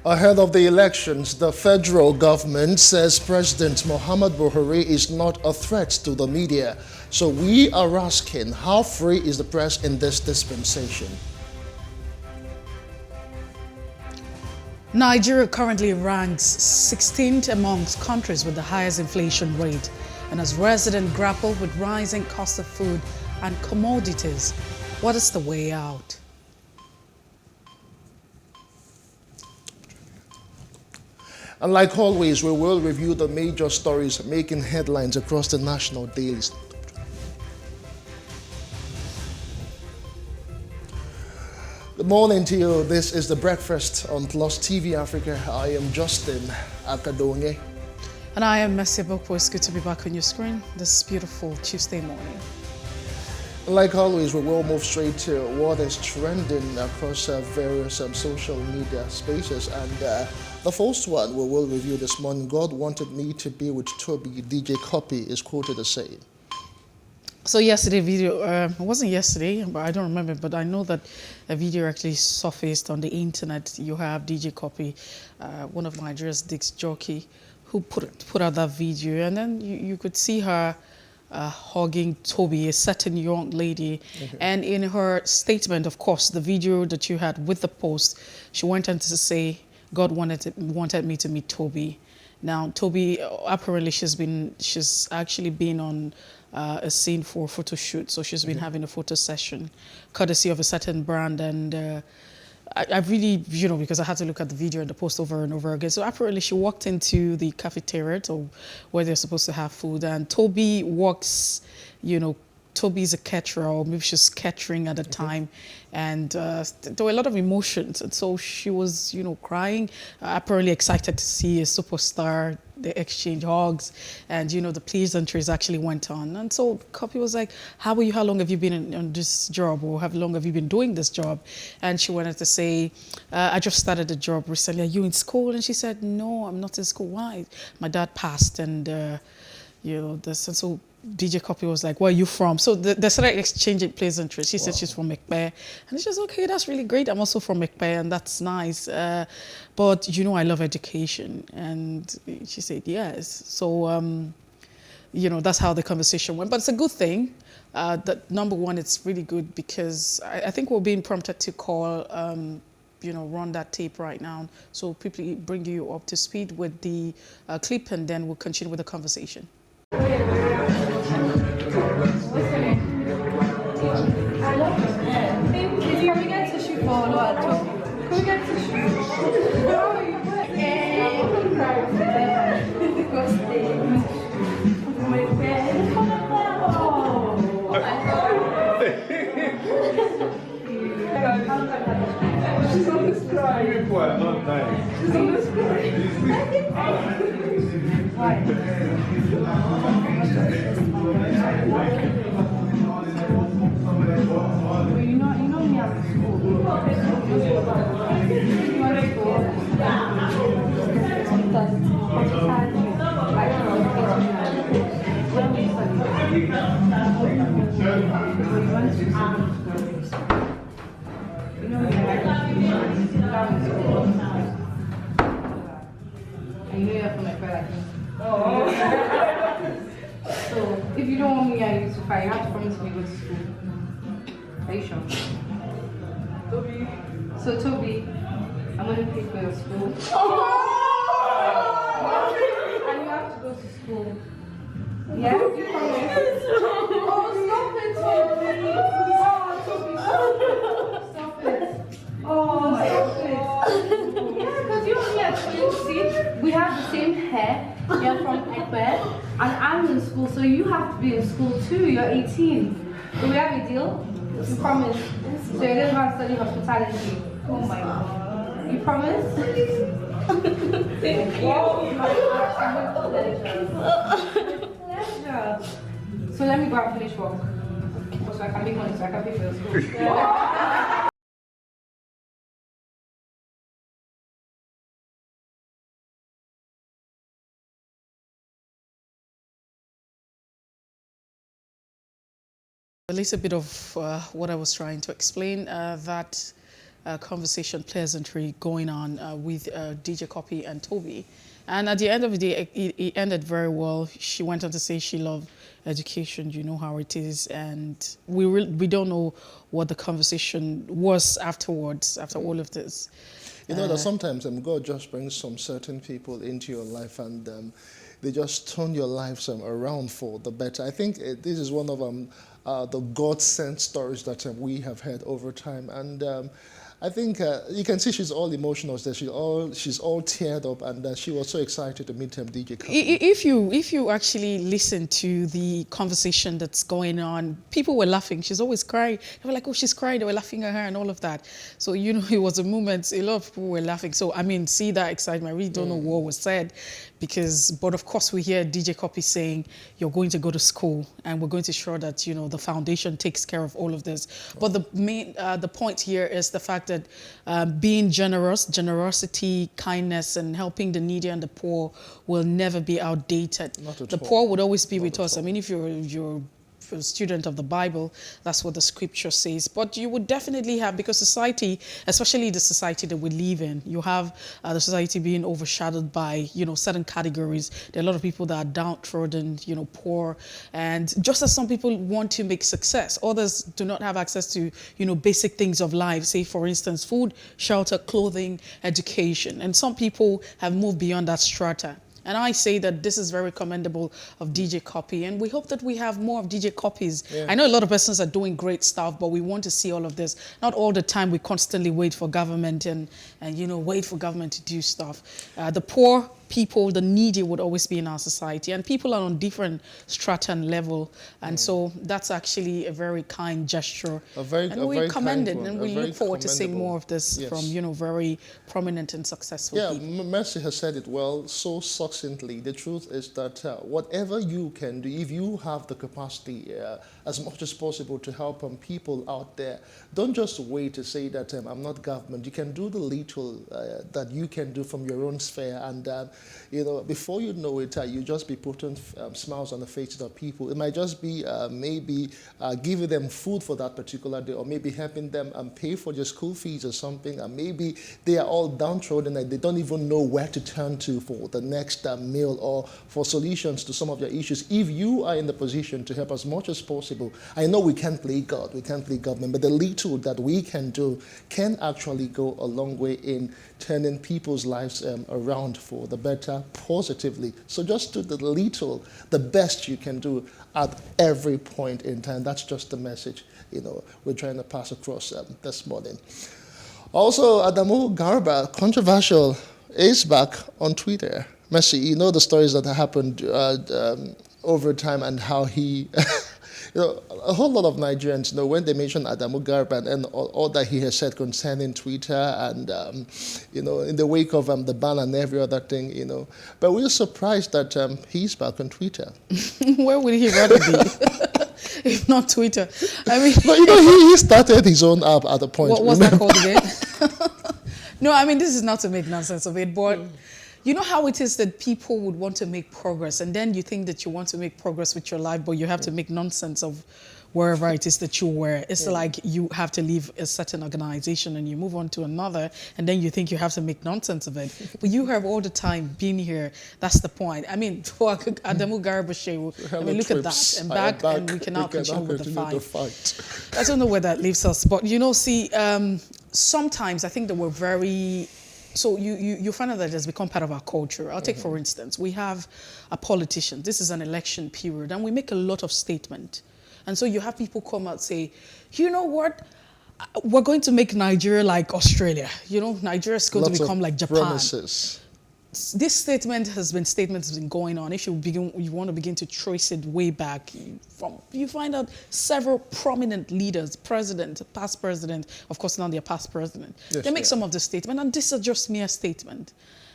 Ahead of the elections, the federal government says President Muhammad Buhari is not a threat to the media. So we are asking, how free is the press in this dispensation? Nigeria currently ranks 16th amongst countries with the highest inflation rate, and as residents grapple with rising cost of food and commodities, what is the way out? And like always, we will review the major stories making headlines across the national dailies. Good morning to you. This is The Breakfast on Plus TV Africa. I am Justin Akadonye. And I am Messi Bokpo. It's good to be back on your screen this beautiful Tuesday morning. Like always, we will move straight to what is trending across various social media spaces. And the first one we will review this morning, God wanted me to be with Tobi, DJ Cuppy is quoted as saying. So yesterday video, it wasn't yesterday, but I don't remember, but I know that a video actually surfaced on the internet. You have DJ Cuppy, one of Nigeria's disc jockey, who put out that video, and then you could see her hugging Tobi, a certain young lady. And in her statement, of course, the video that you had with the post, she went on to say, God wanted me to meet Tobi. Now, Tobi, apparently she's actually been on a scene for a photo shoot. So she's been having a photo session, courtesy of a certain brand. And I really, because I had to look at the video and the post over and over again. So apparently she walked into the cafeteria where they're supposed to have food. And Tobi walks, Tobi's a caterer, or maybe she's catering at the time. And there were a lot of emotions. And so she was, crying, apparently excited to see a superstar. They exchanged hugs, and, the pleasantries actually went on. And so Cuppy was like, how long have you been on this job, or how long have you been doing this job? And she wanted to say, I just started the job recently. Are you in school? And she said, no, I'm not in school. Why? My dad passed, and, this. And so DJ Cuppy was like, where are you from? So they started exchanging pleasantries. She said she's from Ekpe. And she says, okay, that's really great. I'm also from Ekpe, and that's nice. But, I love education. And she said, yes. So, that's how the conversation went. But it's a good thing. That number one, it's really good because I think we're being prompted to call, run that tape right now. So people bring you up to speed with the clip, and then we'll continue with the conversation. Can we get tissue for what? Can we get tissue? She's on the sky. Not nice. She's on the sky. You know me at school. You want to I know you're from my like me. So, if you don't want me and you to fight, you have to promise me to go to school. Are you sure? Tobi. So, Tobi, I'm going to pay for your school. And you have to go to school. Yeah? You promise? Stop it, Tobi. Stop it. Stop it. Yeah, because you and me are twins, see? We have the same hair. You're from Ekpe, and I'm in school, so you have to be in school too. You're 18. Do we have a deal? You promise? So you're going to study hospitality. Oh my God. You promise? Thank you. Pleasure. So let me go and finish work. So I can make money, so I can pay for your school. A little bit of what I was trying to explain, that conversation, pleasantry going on with DJ Cuppy and Tobi. And at the end of the day, it ended very well. She went on to say she loved education. You know how it is. And we don't know what the conversation was afterwards, after all of this. You know that sometimes God just brings some certain people into your life and they just turn your lives around for the better. I think this is one of the God-sent stories that we have heard over time. And I think you can see she's all emotional. That she's all teared up, and she was so excited to meet DJ Cuppy. If you actually listen to the conversation that's going on, people were laughing. She's always crying. They were like, "Oh, she's crying." They were laughing at her and all of that. So you know, it was a moment. A lot of people were laughing. So I mean, see that excitement. I really don't know what was said, but of course we hear DJ Cuppy saying, "You're going to go to school, and we're going to ensure that the foundation takes care of all of this." But the point here is the fact that being generosity, kindness, and helping the needy and the poor will never be outdated. The poor would always be with us. I mean, if you're a student of the Bible, that's what the scripture says. But you would definitely have, because society, especially the society that we live in, you have the society being overshadowed by, certain categories. There are a lot of people that are downtrodden, poor. And just as some people want to make success, others do not have access to, basic things of life. Say, for instance, food, shelter, clothing, education. And some people have moved beyond that strata. And I say that this is very commendable of DJ Cuppy, and we hope that we have more of DJ Cuppys. Yeah. I know a lot of persons are doing great stuff, but we want to see all of this. Not all the time we constantly wait for government and wait for government to do stuff. The poor people, the needy would always be in our society, and people are on different strata and level, and so that's actually a very kind gesture. We commend it, and we look forward to seeing more of this from very prominent and successful people. Yeah, Mercy has said it well, so succinctly. The truth is that whatever you can do, if you have the capacity as much as possible to help people out there, don't just wait to say that I'm not government. You can do the little that you can do from your own sphere, and before you know it, you just be putting smiles on the faces of people. It might just be maybe giving them food for that particular day, or maybe helping them pay for their school fees or something, and maybe they are all downtrodden and they don't even know where to turn to for the next meal or for solutions to some of their issues. If you are in the position to help as much as possible, I know we can't play God, we can't play government, but the little that we can do can actually go a long way in turning people's lives around for the better, positively. So just do the little, the best you can do at every point in time. That's just the message we're trying to pass across this morning. Also, Adamu Garba, controversial, is back on Twitter. Mercy, the stories that happened over time and how he... a whole lot of Nigerians, when they mention Adamu Garba and all that he has said concerning Twitter and, in the wake of the ban and every other thing, But we're surprised that he's back on Twitter. Where would he rather be? If not Twitter. I mean... But, he started his own app at a point. What was that called again? No, I mean, this is not to make nonsense of it, but... You know how it is that people would want to make progress, and then you think that you want to make progress with your life, but you have to make nonsense of wherever it is that you were. It's like you have to leave a certain organization and you move on to another, and then you think you have to make nonsense of it. But you have all the time been here. That's the point. I mean, for Adamu Garba, I mean, look at that. And back, and we can now continue with the fight. I don't know where that leaves us, but sometimes I think that we're very... So you find out that it has become part of our culture. I'll take, for instance, we have a politician. This is an election period, and we make a lot of statement. And so you have people come out and say, you know what? We're going to make Nigeria like Australia. Nigeria is going to become like Japan. Promises. This statement has been going on. If you want to begin to trace it way back, you find out several prominent leaders, past president, of course now they're past president. Yes, they make some of the statement, and this is just mere statement.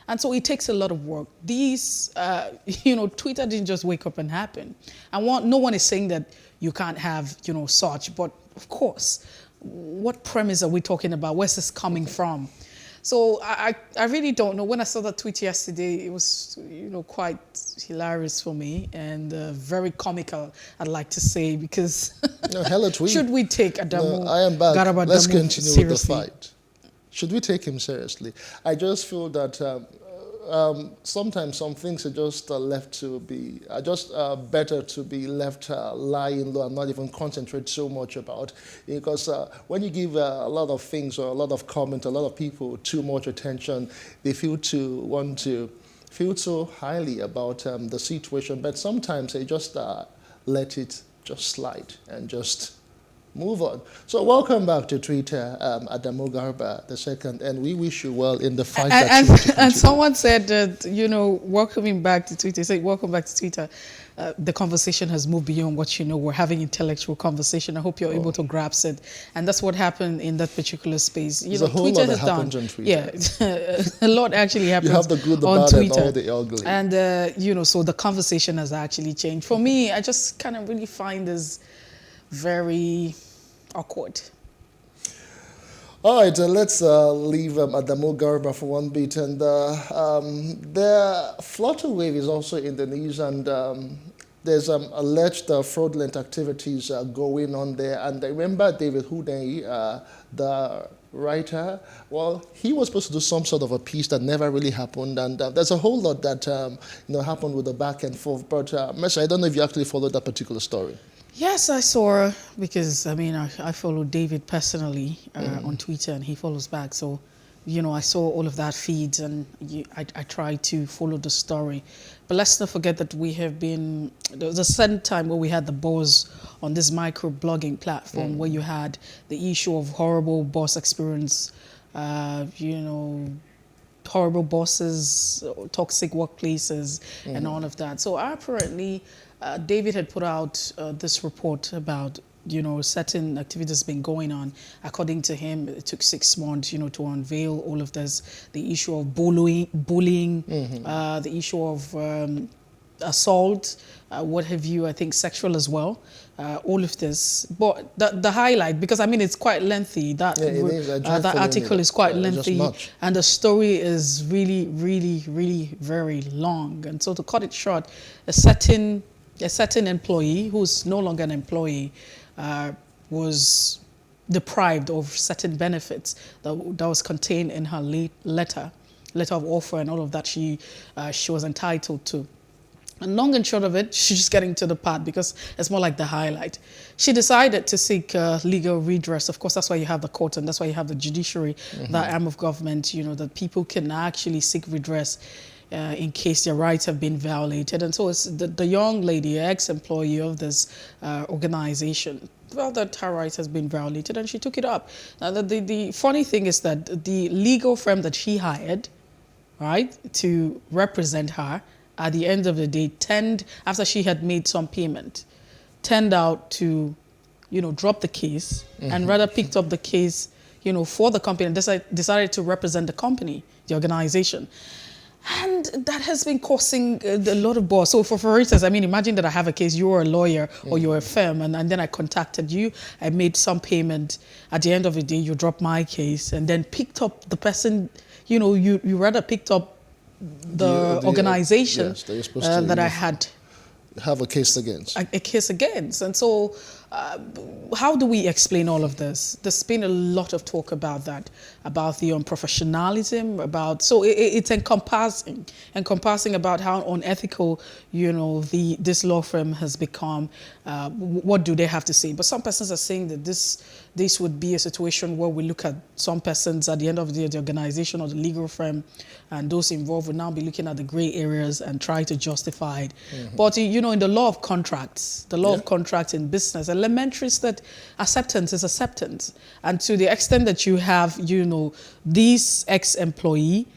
And so it takes a lot of work. These, Twitter didn't just wake up and happen. And no one is saying that you can't have, such, but of course, what premise are we talking about? Where's this coming from? So I really don't know. When I saw that tweet yesterday, it was, quite hilarious for me and very comical, I'd like to say, because hella tweet. Should we take Adamu I am back. Garba Let's Adamu continue seriously? with the fight. Should we take him seriously? I just feel that sometimes some things are just left to be, just better to be left lying low and not even concentrate so much about. Because when you give a lot of things or a lot of comment, a lot of people too much attention, they feel to want to feel so highly about the situation. But sometimes they just let it just slide and just move on. So welcome back to Twitter, Adamu Garba II, and we wish you well in the fight that you want to continue. And someone said that, welcoming back to Twitter, say welcome back to Twitter. The conversation has moved beyond what you know. We're having intellectual conversation. I hope you're able to grasp it. And that's what happened in that particular space. There's a whole Twitter lot that has happens done, on Twitter. Yeah, a lot actually happens you have the good, the on bad, Twitter. and all the ugly. And, so the conversation has actually changed. For me, I just kind of really find this very awkward. All right, let's leave Adamu Garba for one bit. And the Flutter Wave is also in the news, and there's alleged fraudulent activities going on there. And I remember David Hudney, the writer, well, he was supposed to do some sort of a piece that never really happened. And there's a whole lot that happened with the back and forth. But Messi, I don't know if you actually followed that particular story. Yes, I saw, because I follow David personally on Twitter, and he follows back. So, I saw all of that feeds, and I try to follow the story. But let's not forget that there was a certain time where we had the buzz on this micro-blogging platform where you had the issue of horrible boss experience, horrible bosses, toxic workplaces, and all of that. So apparently, David had put out this report about, certain activities been going on. According to him, it took 6 months, to unveil all of this. The issue of bullying, the issue of assault, what have you, I think sexual as well, all of this. But the highlight, because it's quite lengthy, that article is quite lengthy, and the story is really, really, really very long. And so to cut it short, a certain employee who's no longer an employee was deprived of certain benefits that was contained in her letter of offer and all of that she was entitled to. And long and short of it, she's just getting to the part because it's more like the highlight. She decided to seek legal redress. Of course, that's why you have the court and that's why you have the judiciary, that arm of government, that people can actually seek redress in case their rights have been violated. And so it's the young lady, ex-employee of this organization, felt that her rights has been violated, and she took it up. Now, the funny thing is that the legal firm that she hired, right, to represent her, at the end of the day, after she had made some payment, turned out to, drop the case and rather picked up the case, for the company, and decided to represent the company, the organization. And that has been causing a lot of buzz. So for instance, imagine that I have a case, you're a lawyer or you're a firm, and then I contacted you, I made some payment. At the end of the day, you dropped my case and then picked up the person, you rather picked up the organization yes, that you're supposed to that I had have a case against. A case against. And so how do we explain all of this? There's been a lot of talk about that, about the unprofessionalism, so it's encompassing about how unethical, this law firm has become. What do they have to say? But some persons are saying that this would be a situation where we look at some persons at the end of the day, the organization or the legal firm, and those involved will now be looking at the gray areas and try to justify it. But, in the law of contracts, of contracts in business, elementary is that acceptance is acceptance. And to the extent that you have, this ex-employee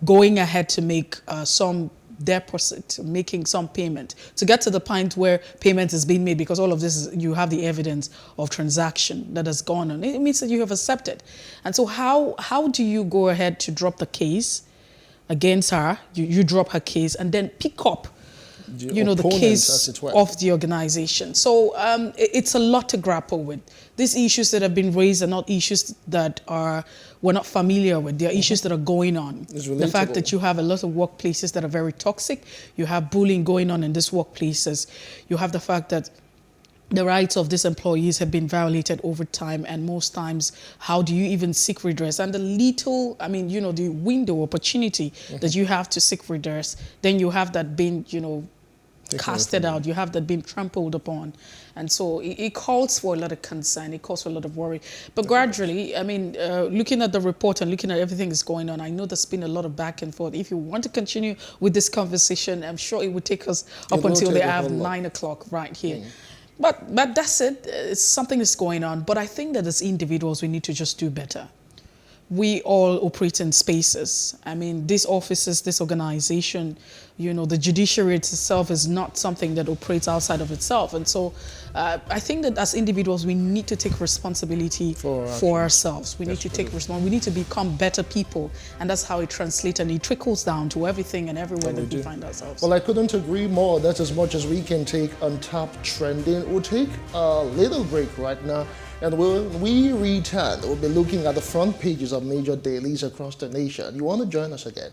going ahead to make some deposit, making some payment, to get to the point where payment is being made, because all of this you have the evidence of transaction that has gone on. It means that you have accepted. And so how do you go ahead to drop the case against her? You drop her case and then pick up the case of the organization. So it's a lot to grapple with. These issues that have been raised are not issues that we're not familiar with. They are issues that are going on. The fact that you have a lot of workplaces that are very toxic. You have bullying going on in these workplaces. You have the fact that the rights of these employees have been violated over time, and most times, how do you even seek redress? And the little, I mean, you know, the window opportunity that you have to seek redress, then you have that being, you know, casted out, you have that being trampled upon. And so it calls for a lot of concern, it calls for a lot of worry. But gradually, I mean, looking at the report and looking at everything that's going on, I know there's been a lot of back and forth. If you want to continue with this conversation, I'm sure it would take us up until the hour of 9 o'clock right here. But that's it. It's something that's going on. But I think that as individuals, we need to just do better. We all operate in spaces. I mean, these offices, this organization, you know, the judiciary itself is not something that operates outside of itself. And so I think that as individuals, we need to take responsibility for ourselves. We need to take responsibility. We need to become better people. And that's how it translates and it trickles down to everything and everywhere that we find ourselves. Well, I couldn't agree more. That's as much as we can take on top trending. We'll take a little break right now. And when we return, we'll be looking at the front pages of major dailies across the nation. You want to join us again?